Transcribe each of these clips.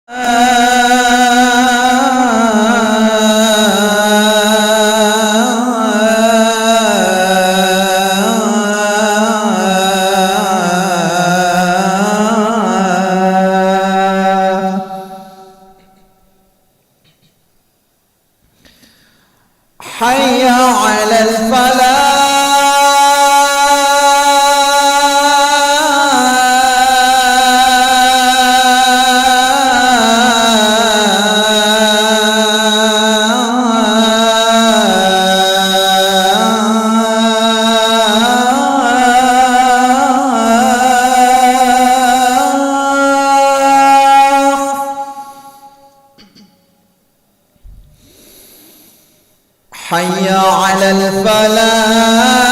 حي على الفلاح. حي على الفلاح.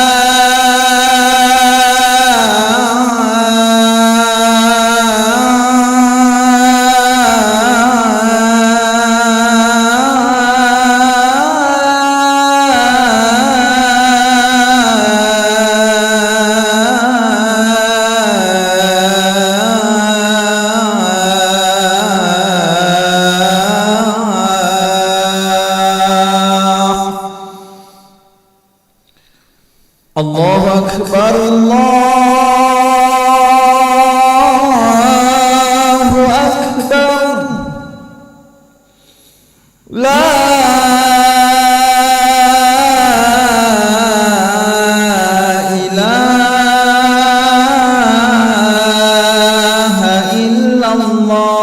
الله أكبر الله أكبر. لا إله إلا الله.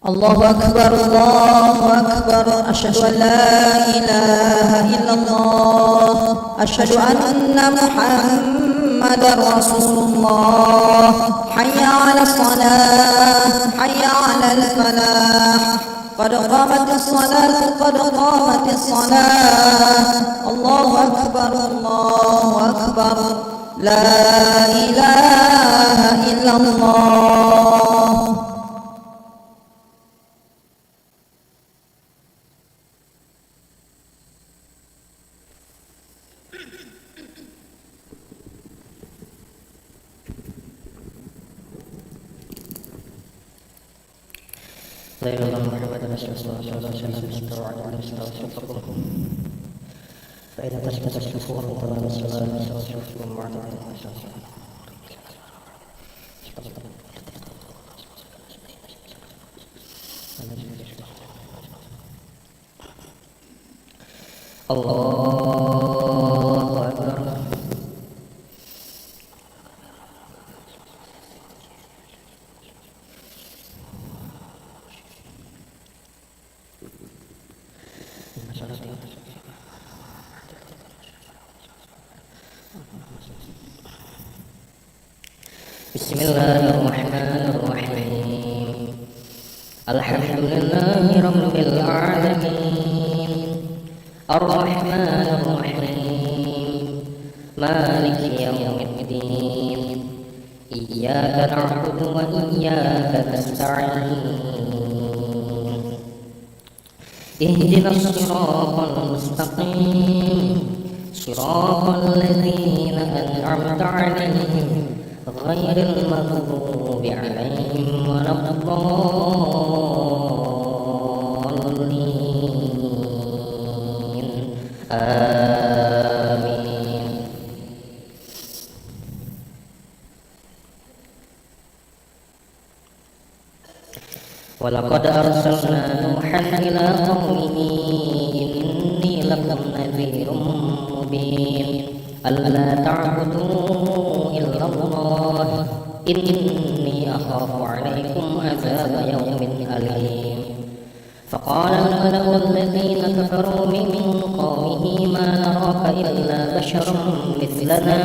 الله أكبر الله أكبر أشهد أن لا إله إلا الله أشهد أن محمدا رسول الله حي على الصلاة حي على الفلاح قد قامت الصلاة قد قامت الصلاة الله أكبر الله أكبر لا إله إلا الله. فإذا تشرفوا أفضل الصلاة وتشرفوا معنا الله أكبر. بسم الله الرحمن الرحيم الحمد لله رب العالمين الرحمن الرحيم مالك يوم الدين إياك نعبد وإياك نستعين اهدنا الصراط المستقيم صراط الذين أنعمت عليهم غير المغضوب عليهم ولا الضالين آمين. ولقد أرسلنا نوحا إلى قومه إني لكم نذير مبين ألا تعبدوا إلا الله إني أخاف عليكم عذاب يوم أليم. فقال الملأ الذين كفروا من قومه ما نراك إلا بشرا مثلنا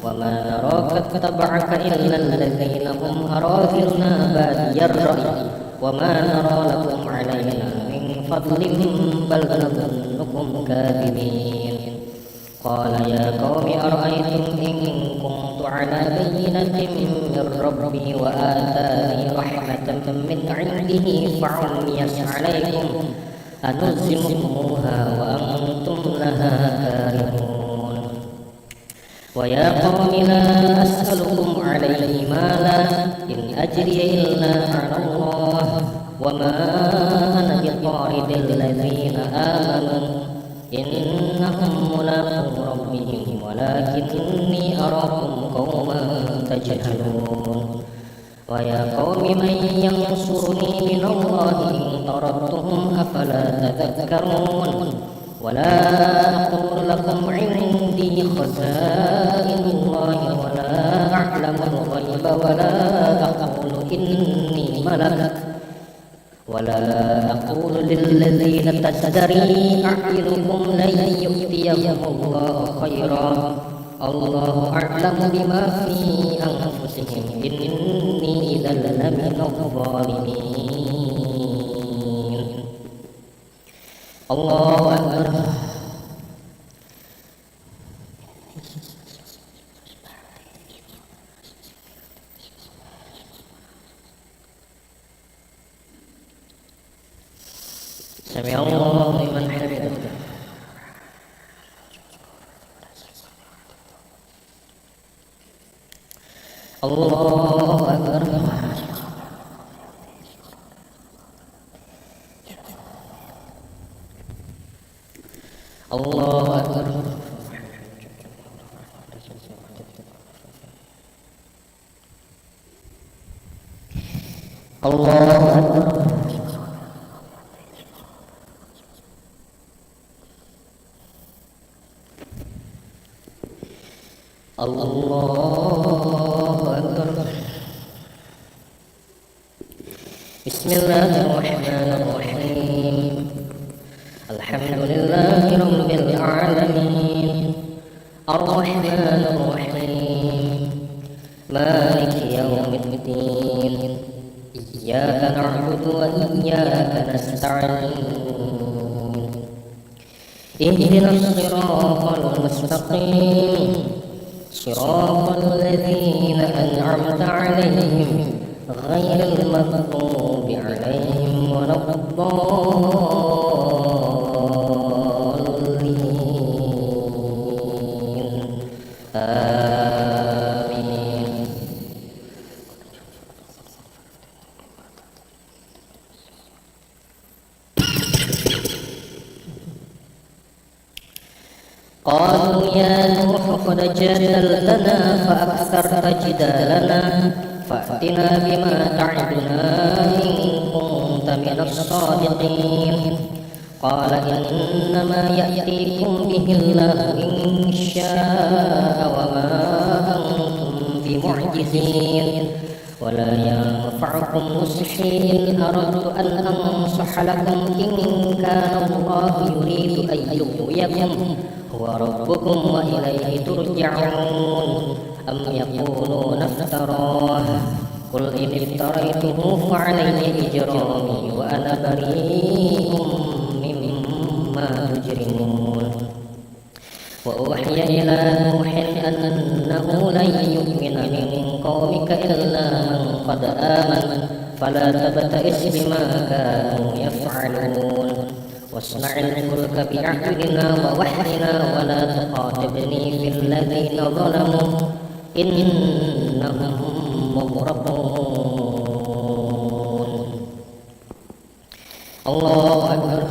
وما نراك اتبعك إلا الذين هم أراذلنا بادي الرأي وما نرى لكم علينا من فضل بل نظنكم كاذبين. قال يا قوم أرأيتم إن كنت على بينة من ربي وآتاني رحمة من عنده فعميت عليكم أنلزمكموها وأنتم لها كارهون. ويا قوم لا أسألكم عليه مالا إن أجري إلا على الله وما أنا بطارد الذين آمنوا إنهم ملاقو ربهم ولكني أراكم قوما تجهلون. ويا قوم من ينصرني من الله إن طردتهم أفلا تذكرون. ولا أقول لكم عندي خزائن الله ولا أعلم الغيب ولا أقول إني ملك ولا أقول للذين تزدري أعينكم لن يؤتيهم الله خيرا الله أعلم بما في أنفسهم إني إذا لمن الظالمين. الله أكبر. سمع الله لمن حمده. الله أكبر. الله أكبر. الله أكبر. الله أكبر. بسم الله الرحمن الرحيم الحمد لله رب العالمين الرحمن الرحيم مالك يوم الدين إياك نعبد وإياك نستعين اهدنا الصراط المستقيم صراط الذين أنعمت عليهم غير المغضوب عليهم ولا الضالين آمين قالوا يا نوح قد جادلتنا فأكثرت جدالنا فأتنا بما تعدنا إن كنت من الصادقين قال إنما يأتيكم به الله إن شاء وما أنتم بمعجزين ولا ينفعكم نصحي إن أردت أن أنصح لكم إن كان الله يريد أن يغويكم هو ربكم وإليه ترجعون أم يقولون افتراه قل إن افتريته فعلي إجرامي وأنا بريء مما تجرمون وأوحي إلى نوح أنه لن يؤمن من قومك إلا من قد آمن فلا تبتئس بما كانوا يفعلون واصنع الفلك بأعيننا ووحينا ولا تخاطبني في الذين ظلموا إنهم مغرقون الله أكبر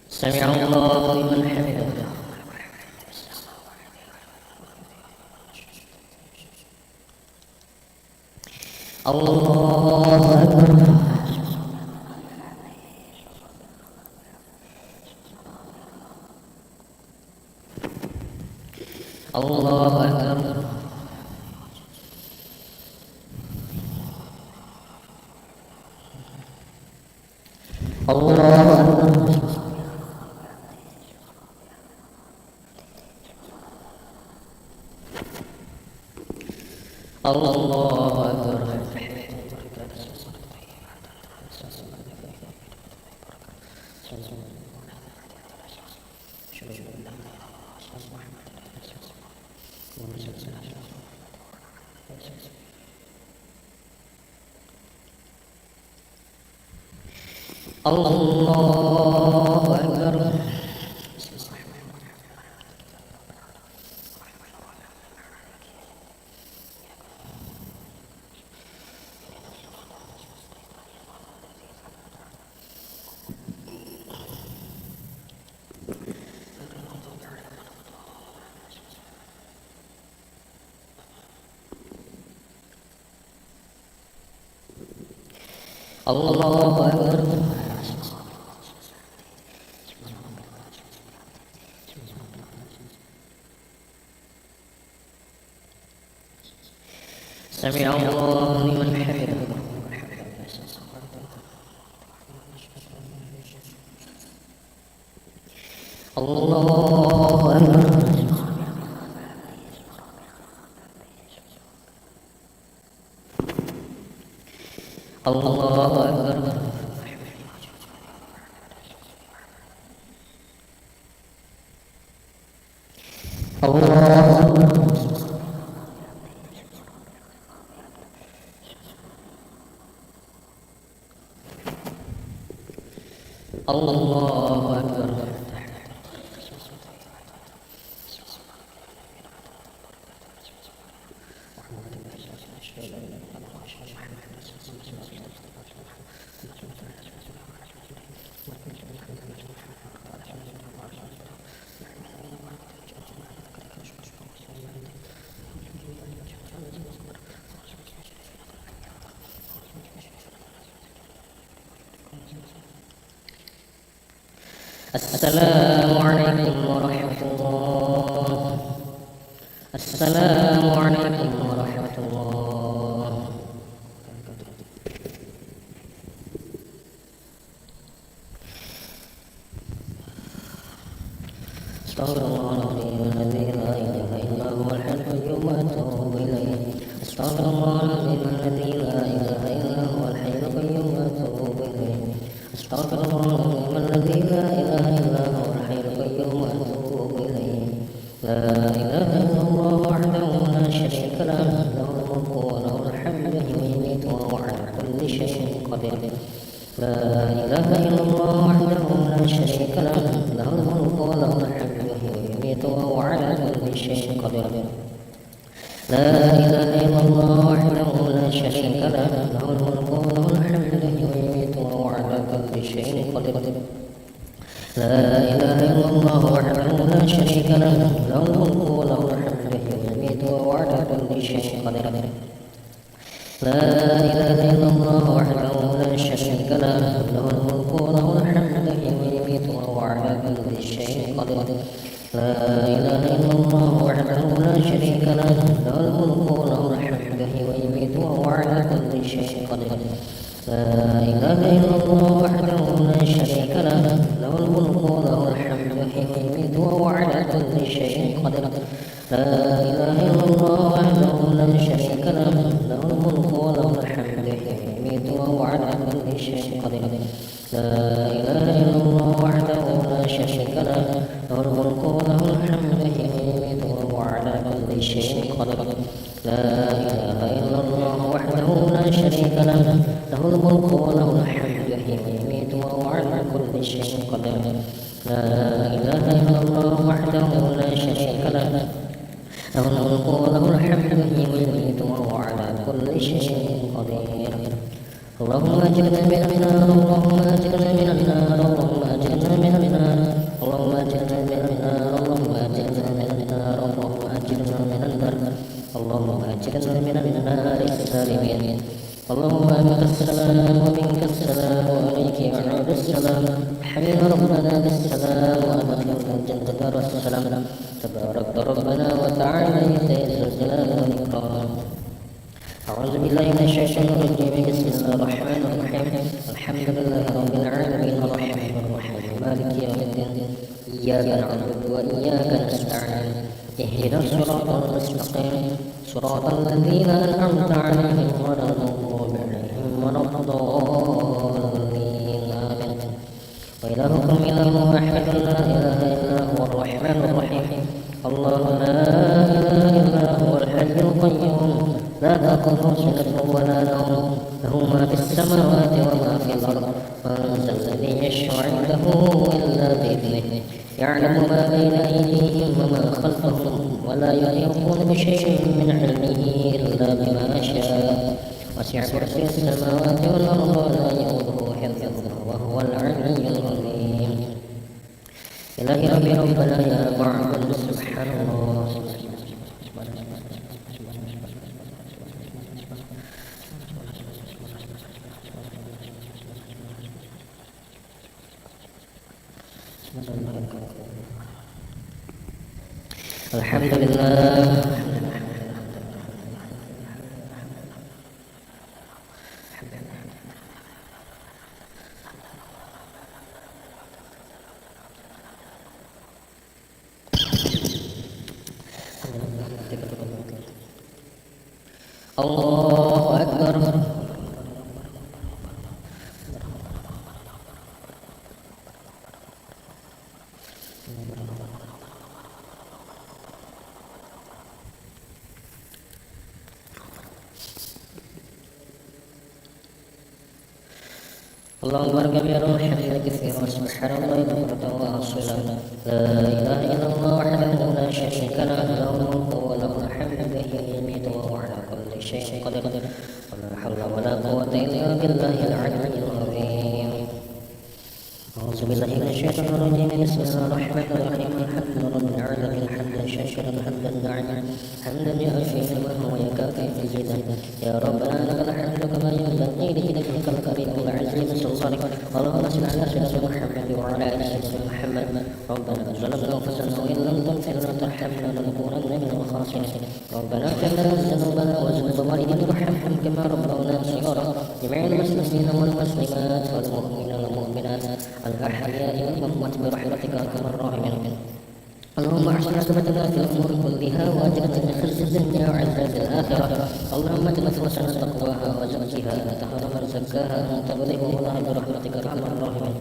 سمع الله لمن حمده الله أكبر الله أكبر الله أكبر الله أكبر الله أكبر الله أكبر سمع الله لمن حمده الله أكبر الله أكبر الله أكبر الله أكبر السلام عليكم ورحمة السلام عليكم ورحمة الله. استغفر الله العظيم الذي لا إله إلا هو الحي القيوم وأتوب إليه. استغفر الله العظيم الذي لا إله إلا هو الحي القيوم وأتوب إليه. استغفر الله العظيم الذي لا إله إلا هو الحي القيوم وأتوب إليه. لا إله إلا الله وحده لا شريك له، له الملك وله الحمد يميت وهو على كل شيء قدير. لا إله إلا الله وحده لا شريك له، له الملك وله الحمد يميت وهو على كل شيء قدير. لا إله إلا الله وحده لا شريك له، له الملك وله الحمد يميت وهو على كل شيء قدير. لا إله إلا الله وحده لا شريك له، له الملك وله الحمد يميت وهو على كل شيء قدير. لا إله إلا الله وحده لا شريك له، له الملك وله الحمد يميت وهو على كل شيء قدير. لا إله إلا الله وحده لا شريك له، له الملك وله الحمد يميت وهو على كل شيء قدير. لا إله إلا الله وحده لا شريك له، له الملك وله الحمد يميت وهو على كل شيء قدير. لا إله إلا الله وحده لا شريك له، له الملك وله الحمد يميت وهو على كل شيء قدير. لا إله إلا الله وحده لا شريك له، له الملك وله الحمد يميت وهو على كل شيء قدير. لا إله إلا الله وحده لا شريك له، له الملك وله الحمد يميت وهو على كل شيء قدير. لا إله إلا الله وحده لا شريك له، له الملك وله الحمد يميت وهو على كل شيء قدير. اللهم أجرنا من النار، اللهم أجرنا من النار، اللهم أجرنا من النار، اللهم أجرنا من النار، اللهم أجرنا من النار، اللهم أجرنا من النار، اللهم أجرنا من النار السالمين. اللهم أنت السلام ومنك السلام وعليك يعود السلام. حمد ربنا بالسلام وأمانك الجنة دار السلام. تبارك ربنا وتعالى ذي الجلال والإكرام. أعوذ بالله من الشيطان الرجيم. بسم الله الرحمن الرحيم. الحمد لله رب العالمين الرحمن الرحيم مالك يوم الدين. إياك نعبد وإياك نستعين. اهدنا الصراط المستقيم، صراط الذين أنعمت عليهم غير المغضوب عليهم ولا الضالين. آمين. وإلهكم إله واحد لا إله إلا هو الرحمن الرحيم. الله لا إله إلا هو الحي القيوم، لا تأخذه سنة ولا نوم، له ما في السماوات وما في الأرض. من ذا الذي يشفع عنده إلا بإذنه، يعلم ما بين أيديهم وما خلفهم، ولا يحيطون بشيء من علمه إلا بما شاء. وسع كرسي السماوات والأرض ولا يؤوده حفظهما وهو العلي العظيم. إلهي ربي ربنا يا معبد سبحان الله. الحمد لله. الله أكبر. الله أكبر كبيرا والحمد كثيرا سبحان الله بكرة وأصيلا. لا إله إلا الله وحده لا شريك له، له الملك وله الحمد يميت وهو على كل شيء قدير. ولا حول ولا قوة إلا بالله العلي العظيم. أعوذ بالله من الشيطان الرجيم. بسم الله الرحمن الرحيم. الحمد لله رب العالمين حمدا شاكرا حمدا داعما حمدا يعفي نعمه ويكافئ مزيدا. يا ربنا لك الحمد كما ينبغي لجلالك الكريم والعزيم سلطانك. اللهم صل على سيدنا محمد وعلى آل سيدنا محمد. ربنا ظلمنا أنفسنا وإن لم تغفر لنا وترحمنا لنكونن من الخاسرين. كما ربونا صغارا جميع المسلمين والمسلمات والمؤمنين والمؤمنات الأحياء والأموات برحمتك أرحم الراحمين. اللهم احسن عاقبتنا في الامور كلها واجرنا من خزي الدنيا وعذاب الاخره. اللهم ات نفوسنا تقواها وزكها انت خير من زكاها انت وليها برحمتك ارحم الراحمين.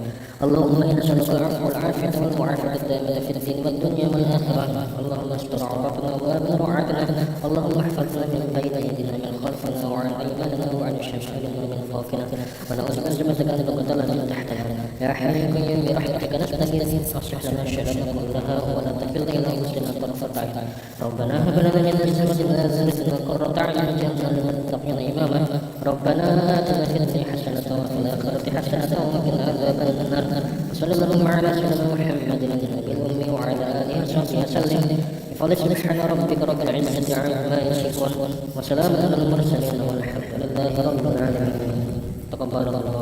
اللهم انا نسالك العفو والعافيه والمعافاه الدائمه في الدين والدنيا والاخره. اللهم استر عوراتنا وامن روعاتنا. اللهم احفظنا من بين ايدينا من خلفنا وعن ايماننا وعن شمالنا ومن فوقنا ونعوذ بعظمتك ان نقتل من تحتنا. يا حي يا قيوم برحمتك نستغيث اصلح لنا شرنا كلها ولا تكلنا الى انفسنا طرفة عين. ربنا هب لنا من ازواجنا وذريتنا قرة اعين واجعلنا للمتقين اماما. ربنا اتنا في الدنيا حسنة وفي الاخرة حسنة وقنا عذاب النار. وصلى اللهم على سيدنا محمد النبي الامي وعلى اله وصحبه وسلم. بفضل سبحان ربك رب العزة عما يصفون وسلام على المرسلين والحمد لله رب العالمين. تقبل الله